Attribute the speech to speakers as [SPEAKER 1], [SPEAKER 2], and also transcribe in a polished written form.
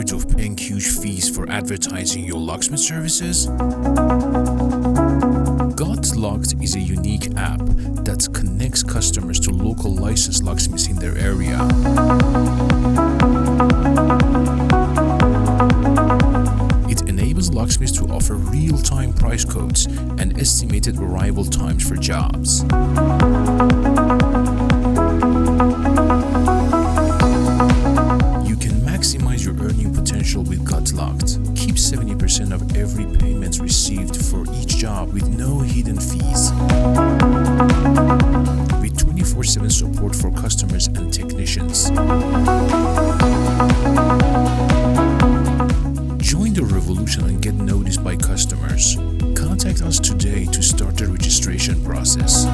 [SPEAKER 1] tired of paying huge fees for advertising your locksmith services? Gotlocked is a unique app that connects customers to local licensed locksmiths in their area. It enables locksmiths to offer real-time price quotes and estimated arrival times for jobs. Maximize your earning potential with Gotlocked. Keep 70% of every payment received for each job with no hidden fees. With 24/7 support for customers and technicians. Join the revolution and get noticed by customers. Contact us today to start the registration process.